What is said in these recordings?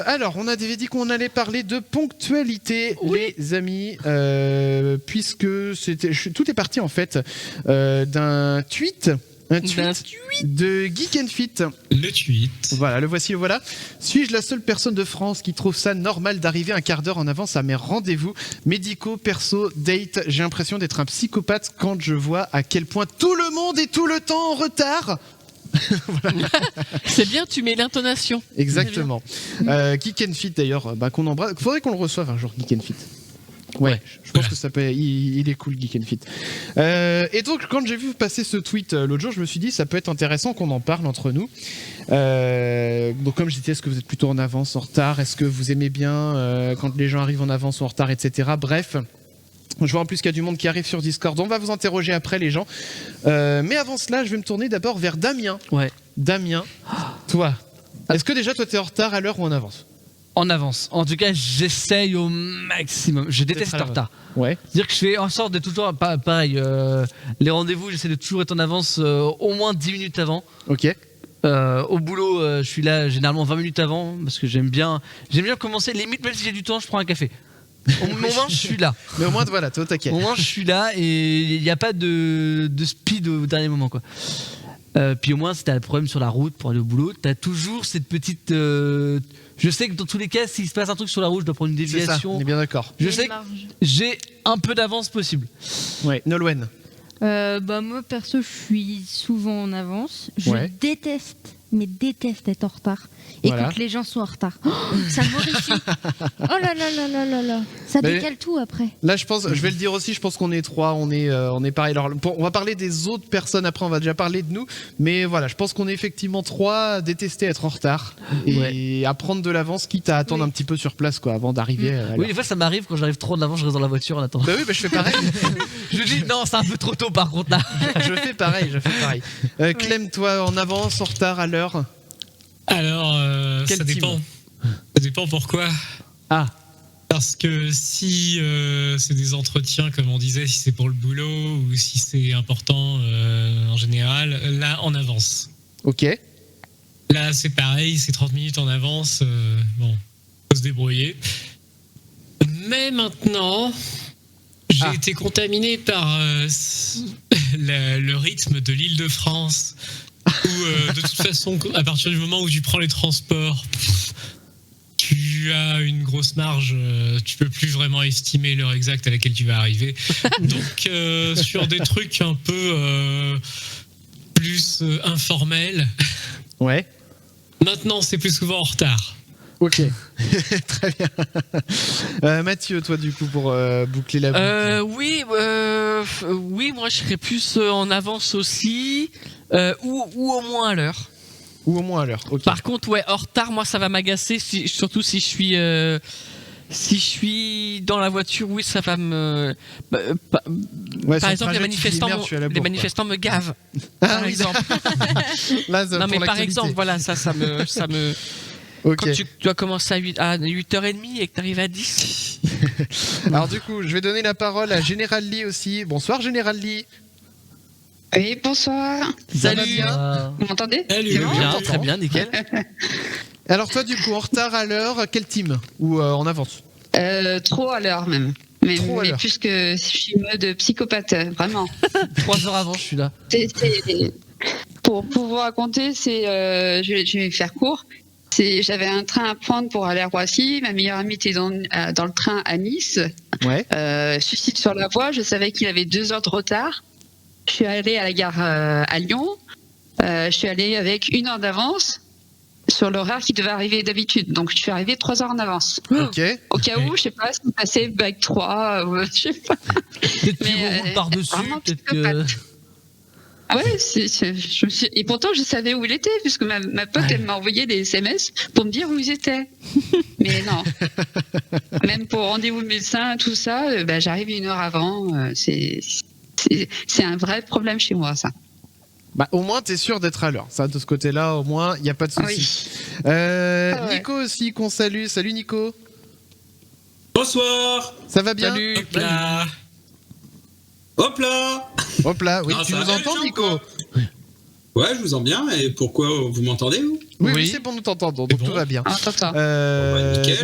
Alors, on avait dit qu'on allait parler de ponctualité, les amis, puisque tout est parti en fait d'un tweet. Un tweet de Geek and Fit. Le tweet. Voilà, le voici, le voilà. Suis-je la seule personne de France qui trouve ça normal d'arriver un quart d'heure en avance à mes rendez-vous médicaux, perso, date? J'ai l'impression d'être un psychopathe quand je vois à quel point tout le monde est tout le temps en retard. Voilà. C'est bien, tu mets l'intonation. Exactement. Geek and Fit d'ailleurs, qu'on embrasse. Faudrait qu'on le reçoive un jour, Geek and Fit. Ouais, je pense que ça peut. Il est cool, Geek and Fit. Et donc, quand j'ai vu passer ce tweet l'autre jour, je me suis dit ça peut être intéressant qu'on en parle entre nous. Donc, comme je disais, est-ce que vous êtes plutôt en avance, en retard? Est-ce que vous aimez bien quand les gens arrivent en avance ou en retard, etc. Bref. Je vois en plus qu'il y a du monde qui arrive sur Discord. On va vous interroger après, les gens. Mais avant cela, je vais me tourner d'abord vers Damien. Ouais. Damien, toi, est-ce que déjà toi t'es en retard à l'heure ou en avance? En avance. En tout cas, j'essaye au maximum. Je déteste le retard. Ouais. C'est-à-dire que je fais en sorte de toujours... Pareil, les rendez-vous, j'essaie de toujours être en avance au moins 10 minutes avant. Ok. Au boulot, je suis là généralement 20 minutes avant parce que j'aime bien commencer. Limite, même si j'ai du temps, je prends un café. Au moins, je suis là. Mais au moins, voilà, t'es au taquet. Au moins, je suis là et il n'y a pas de speed au dernier moment, quoi. Puis au moins, si t'as un problème sur la route pour aller au boulot, t'as toujours cette petite... Je sais que dans tous les cas, s'il se passe un truc sur la route, je dois prendre une déviation. C'est ça, on est bien d'accord. Je sais que j'ai un peu d'avance possible. Ouais, Nolwenn. Moi, perso, je suis souvent en avance. Je déteste être en retard. Et quand les gens sont en retard. Oh, ça m'horrifie. Oh là là là là là là. Ça décale tout après. Là, je pense, je vais le dire aussi, je pense qu'on est trois, on est pareil. Alors, on va parler des autres personnes après, on va déjà parler de nous. Mais voilà, je pense qu'on est effectivement trois à détester être en retard et à prendre de l'avance, quitte à attendre un petit peu sur place, quoi, avant d'arriver. Oui, des fois, ça m'arrive quand j'arrive trop en avant, je reste dans la voiture en attendant. Bah oui, je fais pareil. Je dis non, c'est un peu trop tôt par contre là. Je fais pareil. Clem, toi, en avance, en retard, à l'heure? Alors, ça dépend. Ça dépend pourquoi. Ah. Parce que si c'est des entretiens, comme on disait, si c'est pour le boulot ou si c'est important en général, là, en avance. Ok. Là, c'est pareil, c'est 30 minutes en avance. Bon, faut se débrouiller. Mais maintenant, j'ai été contaminé par le rythme de l'Île-de-France. Où de toute façon, à partir du moment où tu prends les transports, tu as une grosse marge, tu peux plus vraiment estimer l'heure exacte à laquelle tu vas arriver. Donc sur des trucs un peu plus informels, maintenant c'est plus souvent en retard. Ok, très bien. Mathieu, toi du coup pour boucler la boucle. Oui, moi je serais plus en avance aussi, ou au moins à l'heure. Ou au moins à l'heure. Okay. Par contre, en retard, moi ça va m'agacer, surtout si je suis dans la voiture, oui, ça va me. Par exemple, les manifestants me gavent. Par exemple. Là, non, mais par exemple, voilà, ça me. Okay. Quand tu dois commencer à 8h30 et que tu arrives à 10. Alors du coup, je vais donner la parole à Général Lee aussi. Bonsoir Général Lee. Oui, bonsoir. Salut. Vous m'entendez? Salut. Bien, très bien, nickel. Alors toi du coup, en retard, à l'heure, quel team? Ou en avance? Trop à l'heure même. Mais plus que je suis mode psychopathe, vraiment. 3 heures avant, je suis là. Pour vous raconter, je vais faire court. J'avais un train à prendre pour aller à Roissy. Ma meilleure amie était dans le train à Nice. Je suis sur la voie. Je savais qu'il avait 2 heures de retard. Je suis allée à la gare à Lyon. Je suis allée avec 1 heure d'avance sur l'horaire qui devait arriver d'habitude. Donc, je suis arrivée 3 heures en avance. Ok. Au cas où, je sais pas, si passait bac 3, je sais pas. Peut-être qu'ils vont rouler par-dessus, peut-être que... Ah ouais, et pourtant je savais où il était, puisque ma pote elle m'a envoyé des SMS pour me dire où ils étaient. Mais non. Même pour rendez-vous médecin, tout ça, j'arrive 1 heure avant. C'est un vrai problème chez moi, ça. Bah, au moins, t'es sûr d'être à l'heure. Ça, de ce côté-là, au moins, il n'y a pas de souci. Oui. Nico aussi, qu'on salue. Salut Nico. Bonsoir. Ça va bien? Salut. Hop là. Hop là, oui, non, tu nous entends Nico? Ouais, je vous entends bien. Et pourquoi vous m'entendez, vous ? Oui, c'est bon, nous t'entendons, donc tout va bien.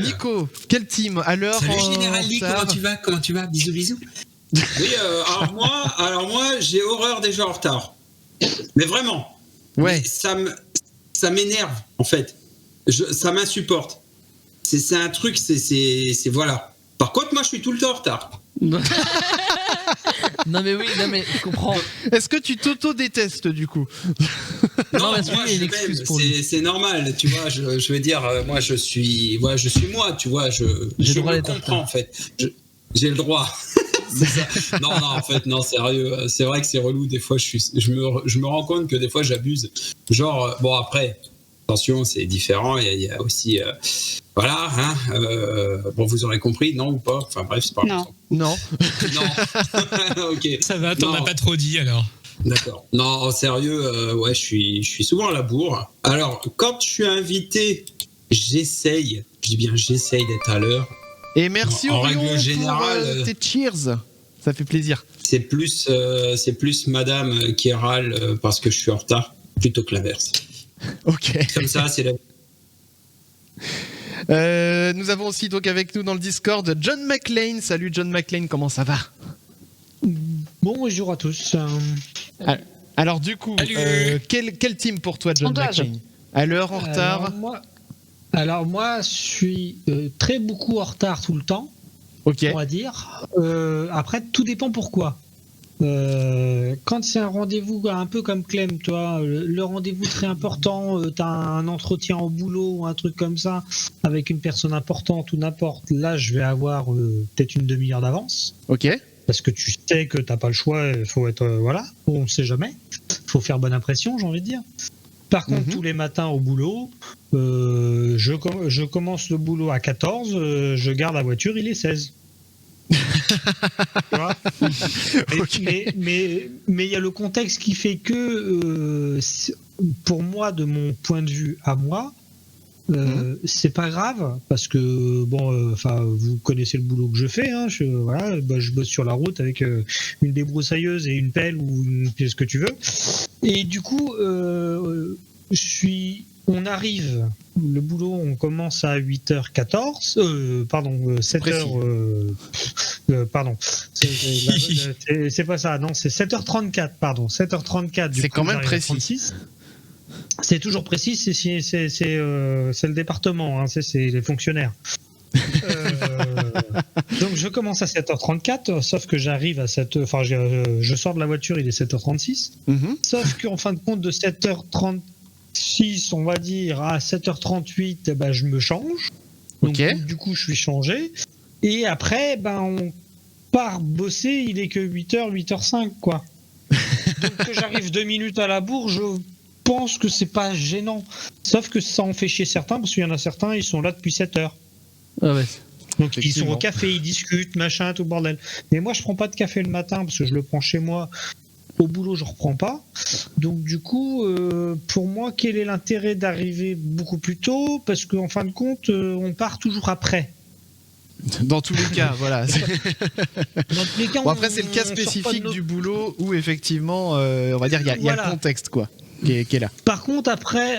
Nico, quelle team à l'heure? Salut Général Lee, comment tu vas? Bisous. Oui, alors moi, j'ai horreur des gens en retard. Mais vraiment. Ouais. Mais ça m'énerve, en fait. Ça m'insupporte. C'est un truc, c'est voilà. Par contre, moi, je suis tout le temps en retard. Non mais je comprends. Est-ce que tu t'auto-détestes du coup? Non, moi, c'est normal, tu vois. Je veux dire, moi, je suis moi, tu vois. Je me comprends en fait. J'ai le droit. C'est ça. Non, en fait, non, sérieux. C'est vrai que c'est relou. Des fois, je me rends compte que des fois, j'abuse. Genre, bon, après, attention, c'est différent. Il y a aussi. Voilà, hein, bon, vous aurez compris, non ou pas? Enfin bref, c'est pas grave. Non. Ok. Ça va, t'en as pas trop dit alors. D'accord. Non, en sérieux, ouais, je suis souvent à la bourre. Alors, quand je suis invité, j'essaye d'être à l'heure. Et merci en Orion règle générale, pour tes cheers. Ça fait plaisir. C'est plus madame qui râle parce que je suis en retard plutôt que l'inverse. Ok. Comme ça, c'est la... nous avons aussi donc avec nous dans le Discord John McLean. Salut John McLean, comment ça va? Bonjour à tous. Alors du coup, quel team pour toi John McLean? À l'heure, en retard? Alors moi, je suis très beaucoup en retard tout le temps, on va dire. Après, tout dépend pourquoi. Quand c'est un rendez-vous un peu comme Clem, toi, le rendez-vous très important, t'as un entretien au boulot ou un truc comme ça avec une personne importante ou n'importe, là je vais avoir peut-être une demi-heure d'avance. Ok. Parce que tu sais que t'as pas le choix, il faut être voilà, on sait jamais, faut faire bonne impression, j'ai envie de dire. Par contre, tous les matins au boulot, je commence le boulot à 14, je garde la voiture, il est 16. Mais il y a le contexte qui fait que pour moi, de mon point de vue à moi, c'est pas grave parce que bon, vous connaissez le boulot que je fais, hein, je bosse sur la route avec une débroussailleuse et une pelle ou ce que tu veux, et du coup on arrive, le boulot, on commence à 8h14, 7h, pardon, c'est pas ça, non, c'est 7h34, pardon, 7h34. C'est quand même précis. C'est toujours précis, c'est le département, hein, c'est les fonctionnaires. Donc je commence à 7h34, sauf que j'arrive à je sors de la voiture, il est 7h36, sauf qu'en fin de compte de 7h36, on va dire, à 7h38, je me change. Donc du coup, je suis changé. Et après, on part bosser, il est que 8h, 8h05, quoi. Donc que j'arrive 2 minutes à la bourre, je pense que c'est pas gênant. Sauf que ça en fait chier certains, parce qu'il y en a certains, ils sont là depuis 7h. Ah ouais. Donc ils sont au café, ils discutent, machin, tout bordel. Mais moi, je prends pas de café le matin, parce que je le prends chez moi. Au boulot, je reprends pas. Donc du coup, pour moi, quel est l'intérêt d'arriver beaucoup plus tôt? Parce qu'en fin de compte, on part toujours après. Dans tous les cas, voilà. Dans tous les cas, après, c'est le cas spécifique du boulot où effectivement, on va dire, il y a le contexte, quoi, qui est là. Par contre, après,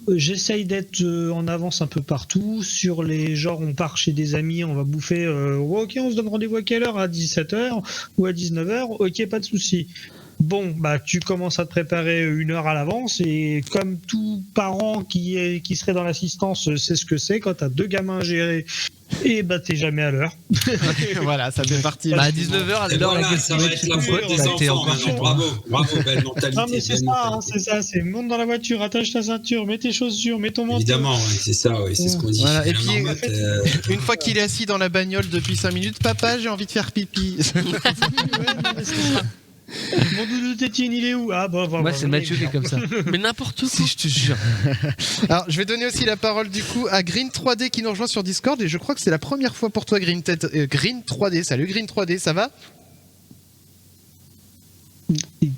j'essaye d'être en avance un peu partout. Sur les genres, on part chez des amis, on va bouffer. Ok, on se donne rendez-vous à quelle heure? À 17h ou à 19h? Ok, pas de souci. Bon, tu commences à te préparer 1 heure à l'avance, et comme tout parent qui serait dans l'assistance sait ce que c'est, quand t'as 2 gamins à gérer, et t'es jamais à l'heure. Voilà, ça fait partie. À 19h, à l'heure, ça va être la faute des enfants maintenant. Bravo, belle mentalité. Non, mais c'est ça, c'est monte dans la voiture, attache ta ceinture, mets tes chaussures, mets ton manteau. Évidemment, c'est ça, c'est ce qu'on dit. Voilà. Et puis, une fois qu'il est assis dans la bagnole depuis 5 minutes, papa, j'ai envie de faire pipi. Mon doudou tétine, il est où? Ah bon, moi c'est Mathieu qui est comme ça. Mais n'importe quoi, je te jure. Alors je vais donner aussi la parole du coup à Green 3D qui nous rejoint sur Discord, et je crois que c'est la première fois pour toi, Green 3D. Salut Green 3D, ça va?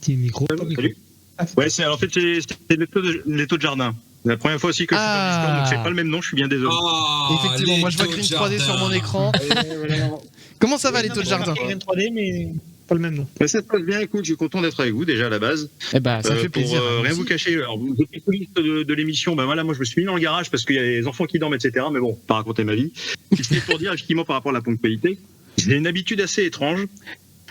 Micro. Salut. Ouais, en fait c'est les taux de jardin. La première fois aussi que je suis sur Discord, donc c'est pas le même nom, je suis bien désolé. Effectivement, moi je vois Green 3D sur mon écran. Comment ça va les taux de jardin? Green 3D, mais pas le même nom. Ça se passe bien, écoute, je suis content d'être avec vous déjà à la base. Eh ben, ça fait plaisir. Pour rien vous cacher, alors vous êtes les coulisses de l'émission, ben voilà, moi je me suis mis dans le garage parce qu'il y a les enfants qui dorment, etc. Mais bon, pas raconter ma vie. C'est pour dire effectivement par rapport à la ponctualité, j'ai une habitude assez étrange,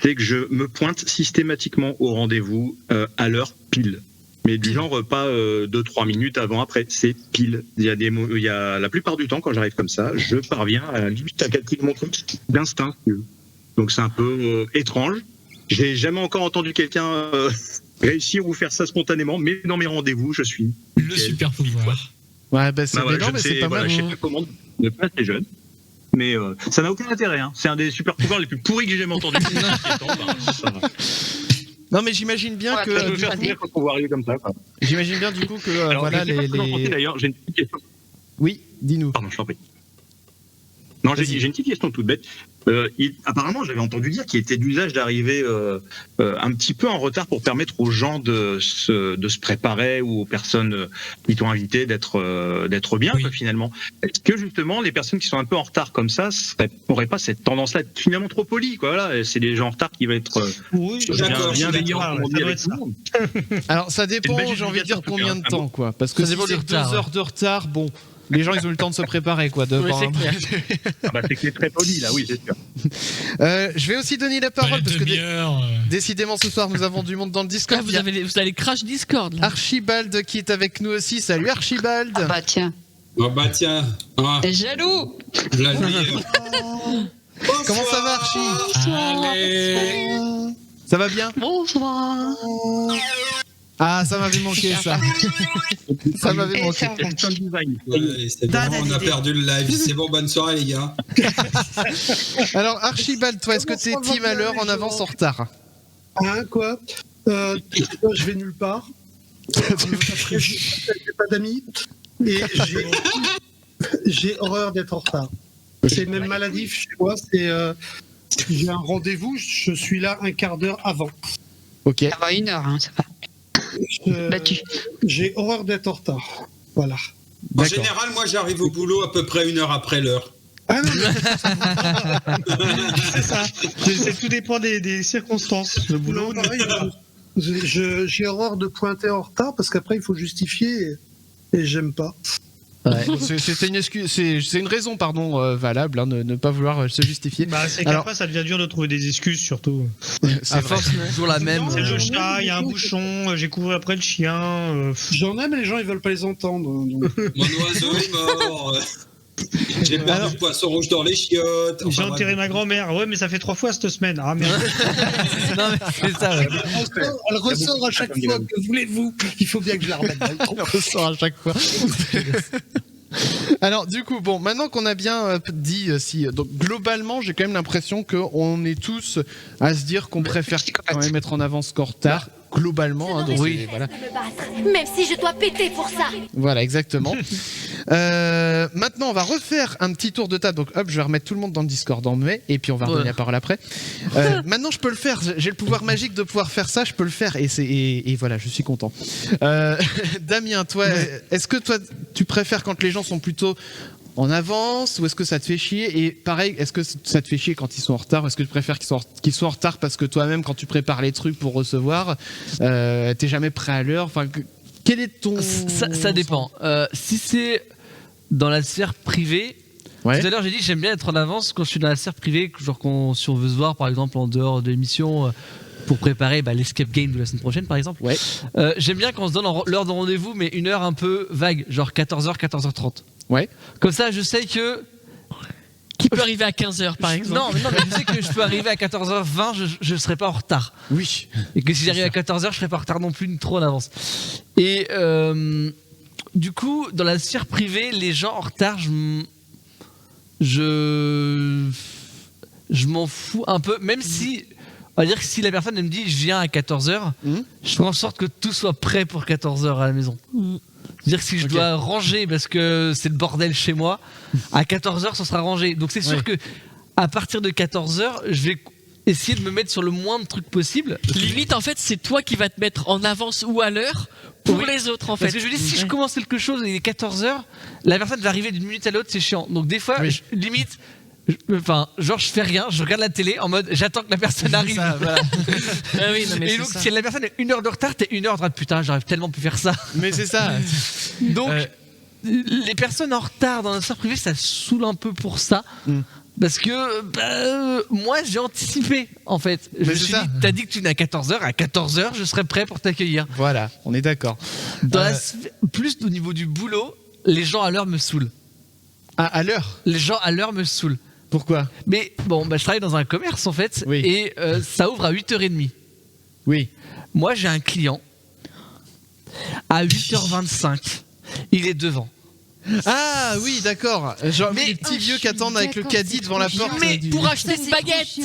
c'est que je me pointe systématiquement au rendez-vous à l'heure pile. Mais du genre pas 2-3 minutes avant, après, c'est pile. Il y a la plupart du temps quand j'arrive comme ça, je parviens à limite à calculer mon truc d'instinct. Donc c'est un peu étrange. J'ai jamais encore entendu quelqu'un réussir ou faire ça spontanément, mais dans mes rendez-vous, je suis le super pouvoir. Ouais, bah c'est énorme, mais c'est pas mal. Je sais pas comment ne pas être jeune. Mais ça n'a aucun intérêt. Hein. C'est un des super pouvoirs les plus pourris que j'ai jamais entendu. Non, mais j'imagine bien que. Je veux faire rire quand on voit arriver comme ça. Quoi. J'imagine bien du coup que alors, voilà les. D'ailleurs, j'ai une petite question. Oui, dis-nous. Pardon, je t'en prie. Non, j'ai une petite question toute bête. Apparemment, j'avais entendu dire qu'il était d'usage d'arriver un petit peu en retard pour permettre aux gens de se préparer ou aux personnes qui t'ont invité d'être bien, quoi, finalement. Est-ce que justement, les personnes qui sont un peu en retard comme ça n'auraient pas cette tendance-là finalement trop polies, quoi, voilà, c'est des gens en retard qui vont être bienveillants. Alors, ça dépend, j'ai envie de dire combien de temps, quoi. Parce que si c'est 2 heures de retard, bon. Les gens, ils ont eu le temps de se préparer, quoi. Oui, c'est clair. C'est que c'est très poli, là, oui, c'est sûr. Je vais aussi donner la parole, parce que décidément, ce soir, nous avons du monde dans le Discord. Là, vous allez crash Discord. Là. Archibald qui est avec nous aussi. Salut, Archibald. Ah bah tiens. Ah. Jaloux. Comment ça va, Archie? Allez. Ça va bien? Bonsoir. Ah, ça m'avait manqué, ça. Ça m'avait manqué. On a perdu le live. C'est bon, bonne soirée, les gars. Alors, Archibald, toi, est-ce que t'es team à l'heure, en avance, en retard? Hein, quoi je vais nulle part. Après, j'ai pas d'amis. Et j'ai horreur d'être en retard. C'est même maladif chez moi. J'ai un rendez-vous, je suis là un quart d'heure avant. Ok. Ça va 1 heure, hein, ça va. J'ai horreur d'être en retard. Voilà. En général, moi, j'arrive au boulot à peu près 1 heure après l'heure. Ah non, c'est ça. Tout dépend des circonstances. Le boulot. Non, pareil, j'ai horreur de pointer en retard parce qu'après il faut justifier et j'aime pas. Ouais. C'est une excuse, c'est une raison, pardon, valable, hein, ne pas vouloir se justifier. Bah, c'est qu'après, ça devient dur de trouver des excuses, surtout. C'est toujours la même. C'est le chat, il y a un bouchon, j'ai couru après le chien. J'en ai, mais les gens ils veulent pas les entendre. Donc. Mon oiseau est mort. J'ai perdu le poisson rouge dans les chiottes. J'ai enterré ma grand-mère. Ouais, mais ça fait 3 fois cette semaine. Ah merde. Non, mais c'est ça. Ouais. Elle ressort à chaque fois. Que voulez-vous? Il faut bien que je la remette. Elle ressort à chaque fois. Alors du coup, bon, maintenant qu'on a bien dit donc globalement, j'ai quand même l'impression qu'on est tous à se dire qu'on préfère quand même être en avance qu'en retard. Globalement, hein, donc oui. Voilà. Même si je dois péter pour ça. Voilà, exactement. Maintenant, on va refaire un petit tour de table. Donc, hop, je vais remettre tout le monde dans le Discord en mai, et puis on va redonner la parole après. Maintenant, je peux le faire. J'ai le pouvoir magique de pouvoir faire ça. Je peux le faire, et voilà, je suis content. Damien, toi, est-ce que toi, tu préfères quand les gens sont plutôt en avance, ou est-ce que ça te fait chier? Et pareil, est-ce que ça te fait chier quand ils sont en retard? Est-ce que tu préfères qu'ils soient en retard parce que toi-même, quand tu prépares les trucs pour recevoir, t'es jamais prêt à l'heure? Enfin, quel est ton... Ça dépend. Si c'est dans la sphère privée, tout à l'heure j'ai dit j'aime bien être en avance quand je suis dans la sphère privée, genre si on veut se voir par exemple en dehors de l'émission pour préparer l'escape game de la semaine prochaine par exemple. J'aime bien quand on se donne l'heure de rendez-vous, mais une heure un peu vague, genre 14h, 14h30. Ouais. Comme ça, je sais que. Qui peut arriver à 15h par exemple. Non, mais je sais que je peux arriver à 14h20, je ne serai pas en retard. Oui. Et que si j'arrive à 14h, je ne serai pas en retard non plus, trop en avance. Et du coup, dans la sphère privée, les gens en retard, je m'en fous un peu, même si. On va dire que si la personne elle me dit je viens à 14h, je fais en sorte que tout soit prêt pour 14h à la maison. C'est-à-dire que si je dois ranger parce que c'est le bordel chez moi, à 14h ça sera rangé. Donc c'est sûr que à partir de 14h, je vais essayer de me mettre sur le moins de trucs possible. Limite en fait c'est toi qui vas te mettre en avance ou à l'heure pour les autres en fait. Parce que je dis si je commence quelque chose et il est 14h, la personne va arriver d'une minute à l'autre, c'est chiant. Donc des fois limite Enfin, genre je fais rien, je regarde la télé en mode j'attends que la personne arrive. Ça, voilà. Ah oui, non, mais et donc si la personne est 1 heure de retard, t'es 1 heure de retard. Putain, j'aurais tellement pu faire ça. Mais c'est ça. Donc les personnes en retard dans un sphère privé, ça saoule un peu pour ça. Parce que moi j'ai anticipé en fait. Je me suis dit, t'as dit que tu venais à 14h, à 14h je serai prêt pour t'accueillir. Voilà, on est d'accord. Plus au niveau du boulot, les gens à l'heure me saoulent. Ah, à l'heure ? Les gens à l'heure me saoulent. Pourquoi ? Mais bon, je travaille dans un commerce en fait, et ça ouvre à 8h30. Oui. Moi j'ai un client à 8h25. Il est devant. Ah oui, d'accord. Genre les petits vieux qui attendent avec le caddie devant la porte. Mais pour acheter une baguette.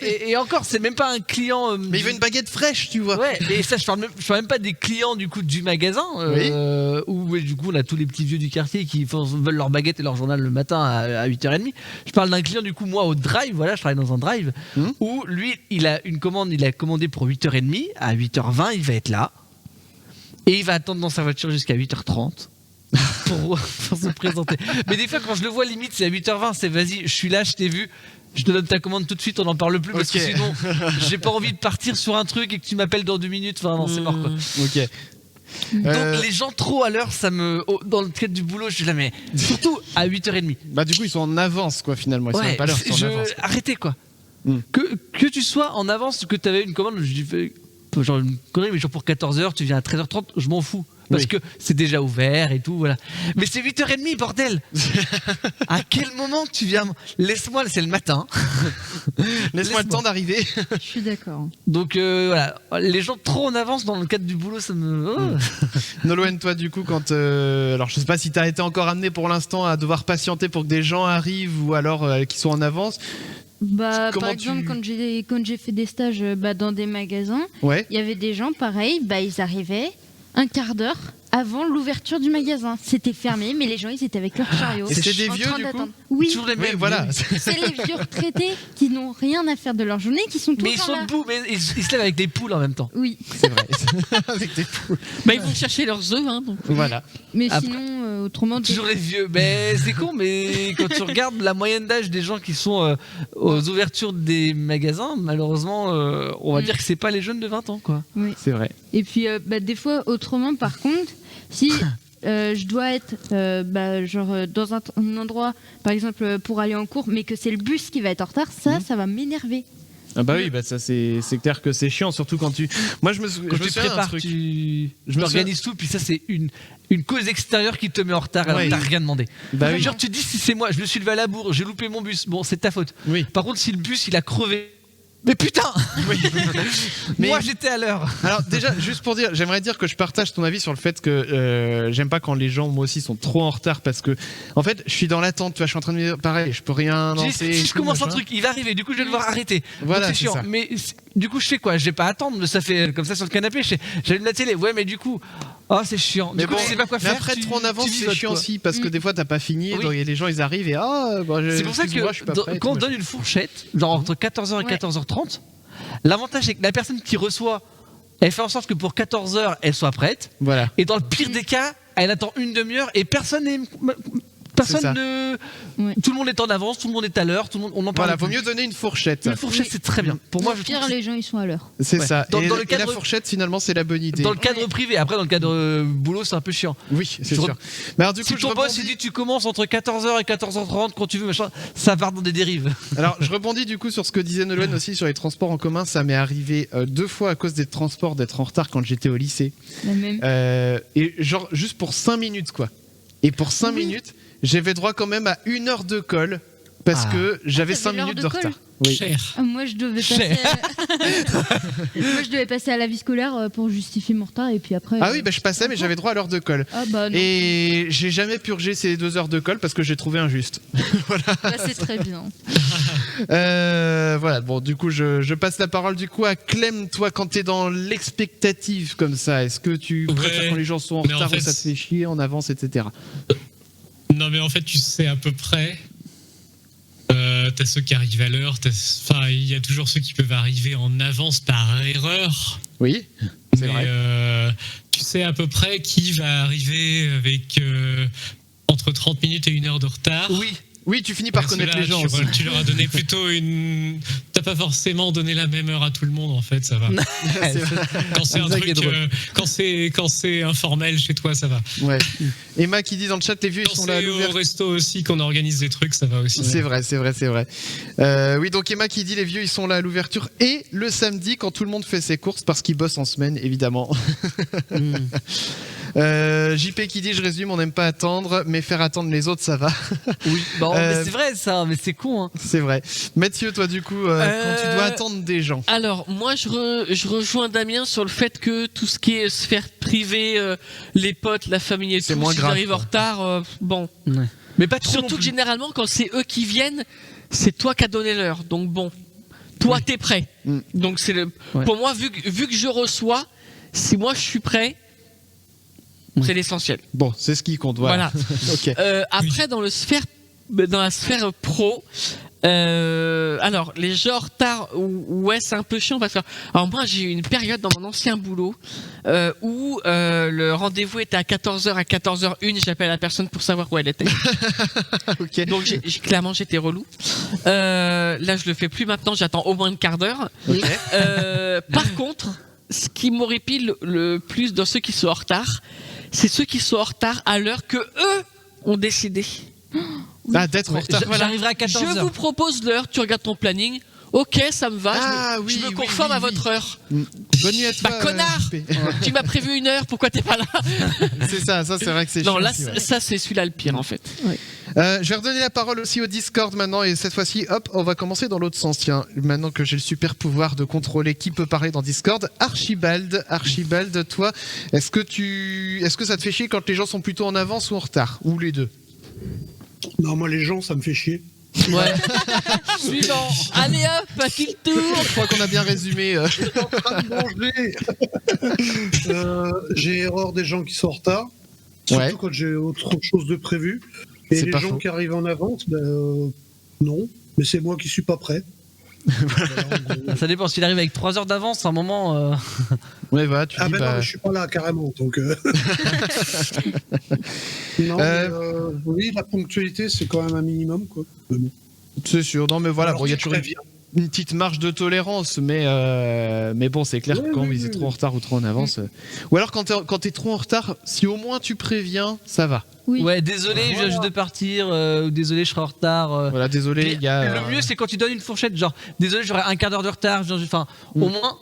Et encore, c'est même pas un client. Mais il veut une baguette fraîche, tu vois. Ouais. Et ça, je parle même pas des clients du coup du magasin. Où du coup on a tous les petits vieux du quartier qui veulent leur baguette et leur journal le matin à 8h30. Je parle d'un client du coup moi au drive. Voilà, je travaille dans un drive où lui il a une commande, il a commandé pour 8h30. À 8h20 il va être là et il va attendre dans sa voiture jusqu'à 8h30. pour se présenter. Mais des fois quand je le vois limite c'est à 8h20, c'est vas-y je suis là, je t'ai vu, je te donne ta commande tout de suite, on n'en parle plus parce que sinon j'ai pas envie de partir sur un truc et que tu m'appelles dans 2 minutes, enfin non c'est mort quoi. Ok. Donc les gens trop à l'heure ça me... dans le cadre du boulot je dis là mais surtout à 8h30. Bah du coup ils sont en avance quoi finalement, ils sont pas à l'heure, ils sont en avance. Arrêtez quoi. Que tu sois en avance, que tu avais une commande, je dis genre une connerie mais genre pour 14h tu viens à 13h30, je m'en fous. Parce que c'est déjà ouvert et tout, voilà. Mais c'est 8h30, bordel. À quel moment tu viens? Laisse-moi, c'est le matin. Laisse-moi le temps d'arriver. Je suis d'accord. Donc voilà, les gens trop en avance dans le cadre du boulot, ça me... Nolwenn, toi du coup, quand... alors je sais pas si t'as été encore amené pour l'instant à devoir patienter pour que des gens arrivent ou alors qu'ils soient en avance. Par exemple, quand j'ai fait des stages dans des magasins, il y avait des gens, pareil, ils arrivaient un quart d'heure avant l'ouverture du magasin. C'était fermé, mais les gens, ils étaient avec leur chariot. Et c'était des vieux, du coup ? Oui. Toujours les mêmes, oui, voilà. C'est les vieux retraités qui n'ont rien à faire de leur journée, qui sont tous mais ils sont debout, mais ils se lèvent avec des poules en même temps. Oui. C'est vrai. Avec des poules. Ils vont chercher leurs œufs, hein, donc. Voilà. Mais sinon, autrement... Toujours les vieux. Mais c'est con, mais quand tu regardes la moyenne d'âge des gens qui sont aux ouvertures des magasins, malheureusement, on va dire que c'est pas les jeunes de 20 ans, quoi. Oui. C'est vrai. Et puis, des fois, autrement, par contre, si... je dois être dans un endroit, par exemple pour aller en cours, mais que c'est le bus qui va être en retard, ça va m'énerver. Ah bah oui, ça c'est clair que c'est chiant, surtout quand tu... Moi je me prépares, je m'organise tout, puis ça c'est une cause extérieure qui te met en retard alors que t'as rien demandé. Genre tu dis si c'est moi, je me suis levé à la bourre, j'ai loupé mon bus, bon c'est de ta faute. Oui. Par contre si le bus il a crevé, mais putain mais moi j'étais à l'heure. Alors déjà, juste pour dire, j'aimerais dire que je partage ton avis sur le fait que j'aime pas quand les gens, moi aussi, sont trop en retard parce que, en fait, je suis dans l'attente, tu vois, je suis en train de me dire, pareil, je peux rien lancer. Si je commence un truc, il va arriver, du coup je vais devoir arrêter. Voilà, c'est chiant. ça. Mais du coup je fais quoi? Je vais pas attendre, ça fait comme ça sur le canapé, j'allume la télé, ouais mais du coup, c'est chiant. Mais du coup, tu sais pas quoi mais faire. après, trop en avance, c'est chiant aussi parce que des fois t'as pas fini, donc les gens ils arrivent et c'est pour ça que quand on donne une fourchette, genre entre 14h et 14h30, l'avantage c'est que la personne qui reçoit, elle fait en sorte que pour 14h elle soit prête. Voilà. Et dans le pire des cas, elle attend une demi-heure et personne ne... Tout le monde est en avance, tout le monde est à l'heure, tout le monde... on en parle. Voilà, vaut mieux donner une fourchette. Une fourchette c'est très bien. Pour moi je trouve les gens ils sont à l'heure. C'est ça. Dans le cadre... et la fourchette finalement c'est la bonne idée. Dans le cadre privé, après dans le cadre boulot c'est un peu chiant. Oui, c'est sûr. Mais alors, du coup, si ton boss il dit tu commences entre 14h et 14h30 quand tu veux machin, ça part dans des dérives. Alors je rebondis du coup sur ce que disait Nolwenn aussi sur les transports en commun. Ça m'est arrivé 2 fois à cause des transports d'être en retard quand j'étais au lycée. Et genre juste pour 5 minutes quoi. Et pour 5 minutes j'avais droit quand même à 1 heure de colle parce que j'avais 5 minutes de retard. Oui. Cher. Moi je devais passer à la vie scolaire pour justifier mon retard et puis après... Ah oui, je passais mais j'avais droit à l'heure de colle. Et j'ai jamais purgé ces 2 heures de colle parce que j'ai trouvé injuste. Voilà. C'est très bien. Voilà, bon du coup je passe la parole du coup à Clem. Toi quand t'es dans l'expectative comme ça, est-ce que tu préfères quand les gens sont en retard ou ça te fait chier, en avance, etc. Non mais en fait tu sais à peu près. T'as ceux qui arrivent à l'heure, il y a toujours ceux qui peuvent arriver en avance par erreur. Oui, c'est vrai. Tu sais à peu près qui va arriver avec entre 30 minutes et 1 heure de retard. Oui, Oui, tu finis par connaître les gens. Tu leur as donné plutôt une. T'as pas forcément donné la même heure à tout le monde, en fait, ça va. Quand c'est un truc, quand c'est informel chez toi, ça va. Ouais. Emma qui dit dans le chat, les vieux ils sont là à l'ouverture. Au resto aussi qu'on organise des trucs, ça va aussi. C'est vrai. Oui, donc Emma qui dit les vieux ils sont là à l'ouverture et le samedi quand tout le monde fait ses courses parce qu'ils bossent en semaine, évidemment. JP qui dit je résume, on n'aime pas attendre, mais faire attendre les autres ça va. Oui, bon, mais c'est vrai ça, mais c'est con. Hein. C'est vrai. Mathieu, toi du coup, quand tu dois attendre des gens. Alors moi je rejoins Damien sur le fait que tout ce qui est sphère privée, les potes, la famille et c'est tout, moins si grave, j'arrive en retard, bon. Ouais. Mais pas trop. Surtout que généralement quand c'est eux qui viennent, c'est toi qui as donné l'heure, donc bon. Toi t'es prêt. Donc c'est le. Ouais. Pour moi vu que je reçois, si moi je suis prêt. C'est l'essentiel. Bon, c'est ce qui compte. Voilà. Okay. Après, dans la sphère pro, alors les gens en retard, ouais, c'est un peu chiant parce que, alors moi, j'ai eu une période dans mon ancien boulot où le rendez-vous était à 14h, à 14h01, j'appelle la personne pour savoir où elle était. Okay. Donc clairement, j'étais relou. Là, je le fais plus maintenant. J'attends au moins une quart d'heure. Okay. Par contre, ce qui m'horripile le plus dans ceux qui sont en retard, c'est ceux qui sont en retard à l'heure que eux ont décidé. D'être en retard. J'arriverai à 14h. Je vous propose l'heure, tu regardes ton planning. Ok, ça me va, je me conforme à votre heure. Bonne nuit à toi. Bah connard, tu m'as prévu une heure, pourquoi t'es pas là? C'est ça c'est vrai que c'est chiant. Non, là, ouais. ça c'est celui-là le pire en fait. Ouais. Je vais redonner la parole aussi au Discord maintenant et cette fois-ci, hop, on va commencer dans l'autre sens. Tiens, maintenant que j'ai le super pouvoir de contrôler qui peut parler dans Discord, Archibald, toi, est-ce que ça te fait chier quand les gens sont plutôt en avance ou en retard, ou les deux? Non, moi les gens, ça me fait chier. Ouais. Suivant. Allez hop, à qui le tour? Je crois qu'on a bien résumé. Je suis en train de manger. J'ai erreur des gens qui sont en retard, surtout quand j'ai autre chose de prévu. Et les gens qui arrivent en avance, non, mais c'est moi qui suis pas prêt. Voilà, ça dépend, s'il arrive avec 3 heures d'avance, à un moment... Ouais, bah, tu dis non, mais je suis pas là, carrément, donc... Non, mais, oui, la ponctualité, c'est quand même un minimum, quoi. C'est sûr, non, mais voilà, bon, il y a toujours une petite marge de tolérance, mais bon, c'est clair que quand ils sont trop en retard ou trop en avance... Ou alors, quand t'es trop en retard, si au moins tu préviens, ça va. Oui. Ouais, désolé, je viens juste de partir, ou désolé, je serai en retard. Voilà, désolé, il y a... Le mieux, c'est quand tu donnes une fourchette, genre, désolé, j'aurai un quart d'heure de retard, enfin, au moins,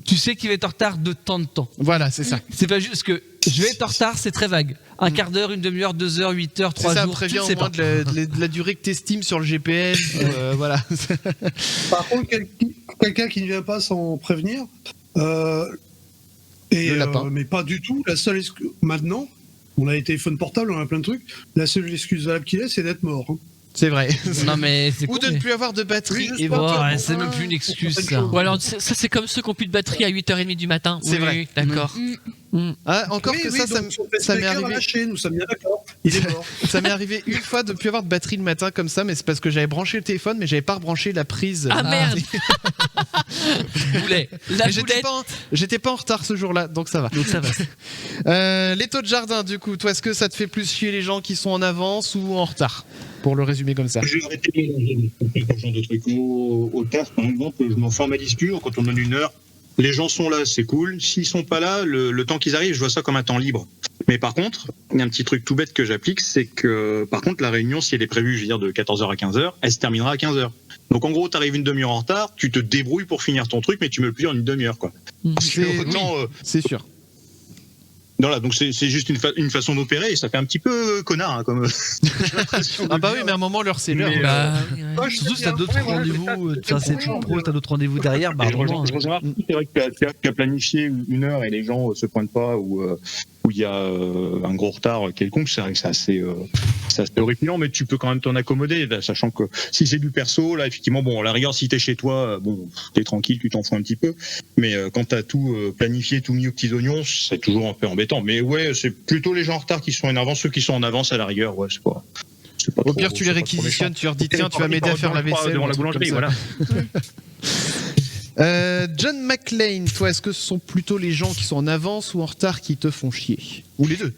tu sais qu'il va être en retard de temps de temps. Voilà, c'est ça. C'est pas juste que je vais être en retard, c'est très vague. Un quart d'heure, une demi-heure, 2 heures, 8 heures, 3 jours, prévient au moins de la durée que t'estimes sur le GPS, voilà. Par contre, quelqu'un qui ne vient pas sans prévenir, mais pas du tout, la seule excuse, maintenant, on a les téléphones portables, on a plein de trucs. La seule excuse valable qu'il a, c'est d'être mort. Hein. C'est vrai. Non, mais ou de ne plus avoir de batterie. Oui, c'est même plus une excuse, ça. Ou alors, ça, c'est comme ceux qui n'ont plus de batterie à 8h30 du matin. C'est vrai. D'accord. Ah, encore que ça m'est arrivé. Nous sommes bien d'accord. Il est mort. Ça m'est arrivé une fois de ne plus avoir de batterie le matin comme ça, mais c'est parce que j'avais branché le téléphone, mais j'avais pas rebranché la prise. Ah merde. Boulet. J'étais pas en retard ce jour-là, donc ça va. Les taux de jardin, du coup, toi, est-ce que ça te fait plus chier les gens qui sont en avance ou en retard? Pour le résumer comme ça. Je vais arrêter ce genre de trucs. Au taf, par exemple, je m'en formalise plus. Quand on donne une heure, les gens sont là, c'est cool. S'ils sont pas là, le temps qu'ils arrivent, je vois ça comme un temps libre. Mais par contre, il y a un petit truc tout bête que j'applique, c'est que par contre, la réunion, si elle est prévue, je veux dire, de 14h à 15h, elle se terminera à 15h. Donc en gros, tu arrives une demi-heure en retard, tu te débrouilles pour finir ton truc, mais tu me le plies en une demi-heure, quoi. C'est sûr. Voilà, donc c'est juste une façon d'opérer et ça fait un petit peu connard, hein, comme. Ah bah oui, mais à un moment l'heure c'est l'heure. Surtout si t'as d'autres rendez-vous, t'as d'autres rendez-vous derrière. Bah, c'est vrai que tu as planifié une heure et les gens se pointent pas ou il y a un gros retard quelconque, c'est vrai que c'est assez horripilant, mais tu peux quand même t'en accommoder, là, sachant que si c'est du perso, là effectivement, bon, à la rigueur, si t'es chez toi, bon, t'es tranquille, tu t'en fous un petit peu, mais quand t'as tout planifié, tout mis aux petits oignons, c'est toujours un peu embêtant. Mais ouais, c'est plutôt les gens en retard qui sont énervants, ceux qui sont en avance à la rigueur, ouais, c'est pas. Au pire, tu les réquisitionnes, tu leur dis tiens, tu vas m'aider à faire la vaisselle devant la boulangerie, voilà. John McLean, toi, est-ce que ce sont plutôt les gens qui sont en avance ou en retard qui te font chier? Ou les deux?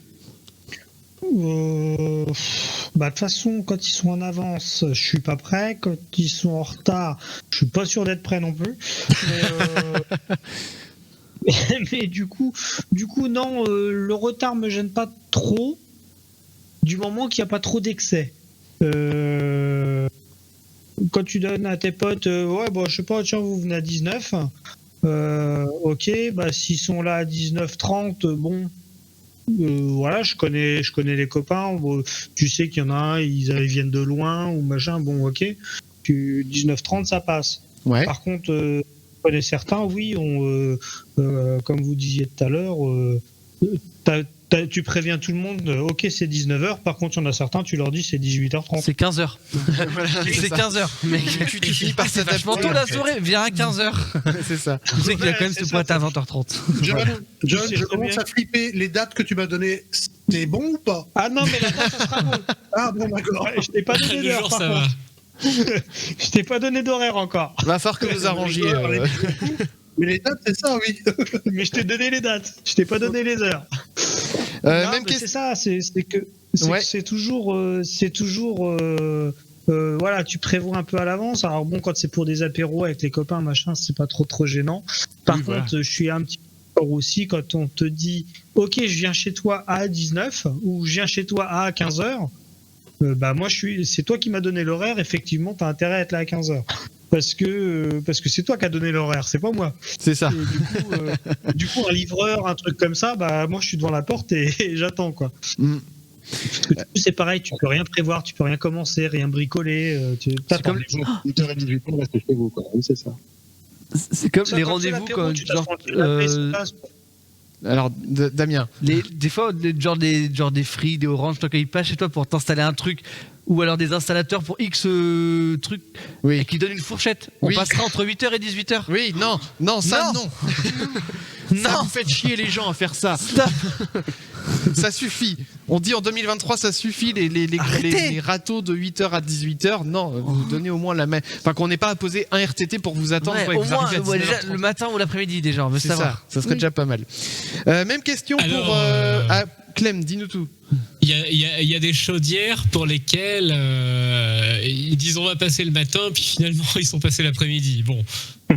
De toute façon, quand ils sont en avance, je suis pas prêt. Quand ils sont en retard, je suis pas sûr d'être prêt non plus. Mais du coup, non, le retard me gêne pas trop, du moment qu'il n'y a pas trop d'excès. Quand tu donnes à tes potes, ouais, bon, je sais pas, tiens, vous venez à 19, ok, bah s'ils sont là à 19h30, bon. Voilà, je connais les copains. Bon, tu sais qu'il y en a un, ils viennent de loin ou machin. Bon, ok. 19h30, ça passe. Ouais. Par contre, je connais certains, oui, comme vous disiez tout à l'heure, tu préviens tout le monde, ok, c'est 19h. Par contre, il y en a certains, tu leur dis c'est 18h30. C'est 15h. Voilà, c'est 15h. Mais tu finis par s'adapter. Tôt la soirée, viens à 15h. C'est ça. Tu sais qu'il a quand même se pointer à 20h30. John, je commence à flipper. Les dates que tu m'as données, c'est bon ou pas? Ah non, mais la date, ça sera bon. Ah bon, d'accord. Je t'ai pas donné d'heure, par contre. Je t'ai pas donné d'horaire encore. Va falloir que vous arrangiez. Mais les dates, c'est ça, oui. Mais je t'ai donné les dates. Je t'ai pas donné les heures. Même c'est ça. C'est toujours. Voilà, tu prévois un peu à l'avance. Alors bon, quand c'est pour des apéros avec les copains, machin, c'est pas trop gênant. Par contre, je suis un petit peu aussi quand on te dit, ok, je viens chez toi à 19 ou je viens chez toi à 15h. Bah moi, c'est toi qui m'as donné l'horaire. Effectivement, t'as intérêt à être là à 15h. Parce que c'est toi qui as donné l'horaire, c'est pas moi. C'est ça. Et du coup, un livreur, un truc comme ça, bah moi je suis devant la porte et j'attends quoi. Parce que c'est pareil, tu peux rien prévoir, tu peux rien commencer, rien bricoler. C'est comme 8h18, on reste chez vous, quoi. Oui, c'est ça. C'est comme les rendez-vous quand alors, Damien. Des fois, genre des Free, des Orange, quand ils passent chez toi pour t'installer un truc, ou alors des installateurs pour X trucs, et qui donnent une fourchette. On passera entre 8h et 18h. Oui, non. Non. Ça, vous faites chier les gens à faire ça. Ça suffit. On dit en 2023, ça suffit, les râteaux de 8h à 18h. Non, vous donnez au moins la même. Enfin, qu'on n'ait pas à poser un RTT pour vous attendre. Ouais, au moins, déjà, le matin ou l'après-midi, déjà, on veut savoir. Ça serait déjà pas mal. Même question pour Clem, dis-nous tout. Il y a des chaudières pour lesquelles ils disent on va passer le matin, puis finalement ils sont passés l'après-midi. Bon.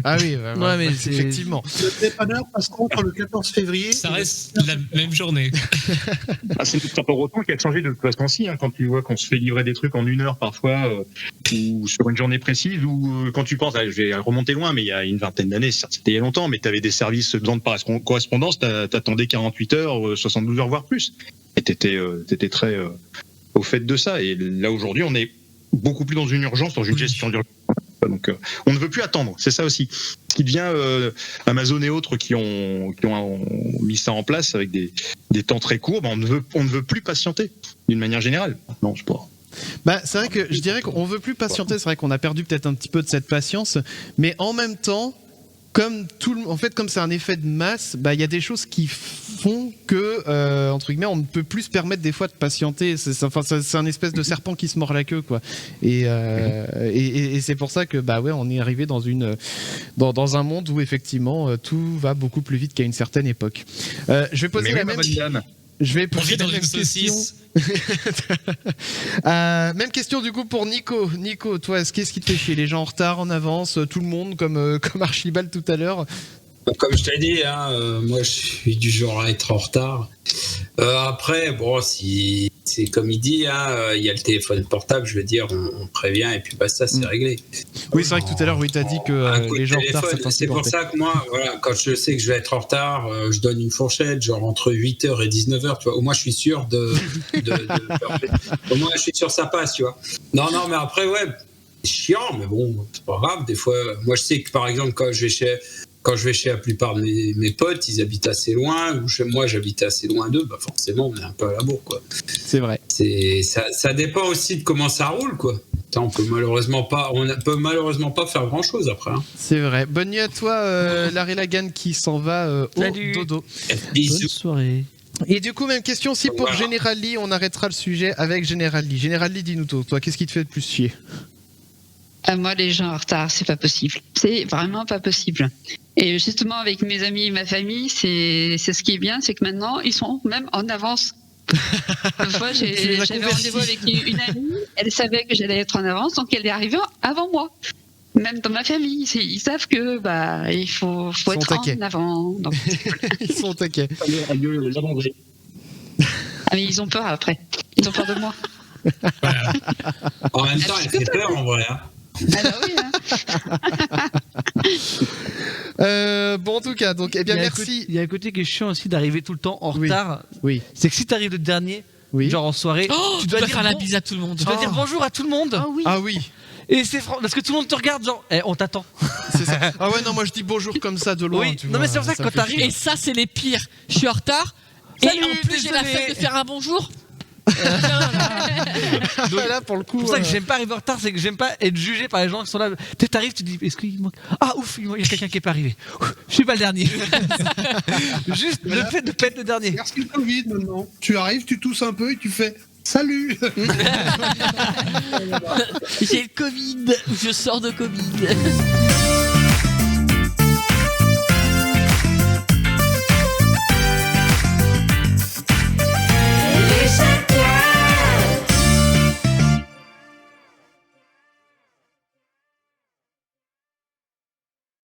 Ah oui, mais effectivement. Le dépanneur passe contre le 14 février. Ça reste la même journée. C'est tout pour autant qu'il a changé de toute façon aussi. Quand tu vois qu'on se fait livrer des trucs en 1 heure parfois, ou sur une journée précise, ou quand tu penses, je vais remonter loin, mais il y a une vingtaine d'années, c'était il y a longtemps, mais tu avais des services de vente par correspondance, t'attendais 48 heures, 72 heures, voire plus. Et t'étais très au fait de ça. Et là, aujourd'hui, on est beaucoup plus dans une urgence, dans une gestion d'urgence. Donc, on ne veut plus attendre. C'est ça aussi. Ce qui devient Amazon et autres qui ont mis ça en place avec des temps très courts, on ne veut plus patienter d'une manière générale. Non, je pense. C'est vrai que je dirais qu'on veut plus patienter. C'est vrai qu'on a perdu peut-être un petit peu de cette patience, mais en même temps, comme c'est un effet de masse, il y a des choses qui font que entre guillemets on ne peut plus se permettre des fois de patienter. C'est un espèce de serpent qui se mord la queue, quoi. Et c'est pour ça que on est arrivé dans un monde où effectivement tout va beaucoup plus vite qu'à une certaine époque. Je vais poser Je vais poser la même question. Même question du coup pour Nico. Nico, toi, qu'est-ce qui te fait chier? Les gens en retard, en avance, tout le monde, comme Archibald tout à l'heure? Comme je t'ai dit, moi je suis du genre à être en retard. Après, si c'est comme il dit, il y a le téléphone portable, je veux dire, on prévient et puis ça c'est réglé. Oui, c'est vrai que tout à l'heure, tu as dit que les gens en retard, c'est pour ça que moi, quand je sais que je vais être en retard, je donne une fourchette, genre entre 8h et 19h, tu vois. Au moins, je suis sûr au moins, je suis sûr que ça passe, tu vois. Non, mais après, c'est chiant, mais bon, c'est pas grave. Des fois, moi, je sais que par exemple, quand je vais chez la plupart de mes potes, ils habitent assez loin, ou chez moi j'habite assez loin d'eux, forcément on est un peu à la bourre, quoi. C'est vrai. Ça dépend aussi de comment ça roule, quoi. On peut malheureusement pas faire grand chose après. C'est vrai. Bonne nuit à toi, Larry Lagan qui s'en va au dodo. Bonne soirée. Et du coup, même question aussi pour General Lee, on arrêtera le sujet avec General Lee. General Lee, dis-nous tout. Toi, qu'est-ce qui te fait le plus chier? Moi, les gens en retard, c'est pas possible. C'est vraiment pas possible. Et justement, avec mes amis et ma famille, c'est ce qui est bien, c'est que maintenant, ils sont même en avance. Une fois, j'avais rendez-vous avec une amie, elle savait que j'allais être en avance, donc elle est arrivée avant moi. Même dans ma famille, ils savent que il faut être en avant. Donc... Ils sont taquets. Ah mais ils ont peur après. Ils ont peur de moi. Voilà. En même temps, elle fait peur en vrai. Hein. Alors oui. Bon, en tout cas, donc, merci. Il y a un côté qui est chiant aussi d'arriver tout le temps en retard. Oui. C'est que si t'arrives le dernier, genre en soirée, tu dois dire faire la bise à tout le monde. Tu dois dire bonjour à tout le monde. Ah oui. Et c'est parce que tout le monde te regarde, genre, on t'attend. C'est ça. Ah ouais, non, moi je dis bonjour comme ça de loin. Oui. Tu non, mais c'est pour ça que quand t'arrives. Et ça, c'est les pires. Je suis en retard. Salut, et en plus, j'ai la flemme de faire un bonjour. Donc, là, pour le coup. C'est pour ça que j'aime pas arriver en retard, c'est que j'aime pas être jugé par les gens qui sont là. Tu t'arrives, tu dis, est-ce qu'il manque. Ah ouf, il y a quelqu'un qui est pas arrivé. Je suis pas le dernier. Juste le fait de pas être le dernier. Merci le Covid maintenant. Tu arrives, tu tousses un peu et tu fais. Salut. J'ai le Covid, je sors de Covid.